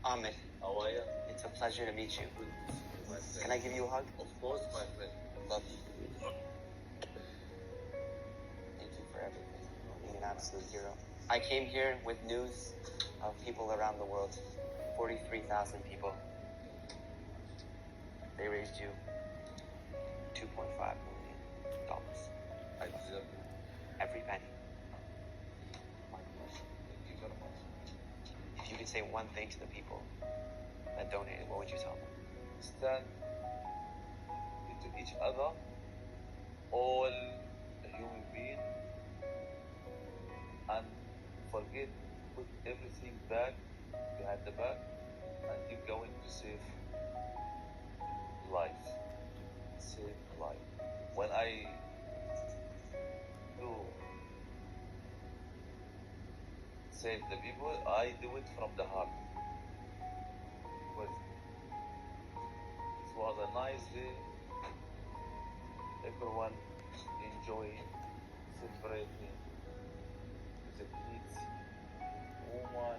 Ahmed, How are you? it's a pleasure to meet you. Good to see you, my friend. Can I give you a hug? Of course, my friend. Love you. Thank you for everything. Being an absolute hero. I came here with news of people around the world. 43,000 people. They raised you $2.5 million. I deserve it. Every penny. My pleasure. Thank you very much. If you could say one thing to the people that donated, what would you tell them? Stand into each other, all human beings, and forget, put everything back behind the back, and keep going to save life. Save life. When I do save the people, I do it from the heart. Because it was a nice day. Everyone enjoying, celebrating with the kids, woman,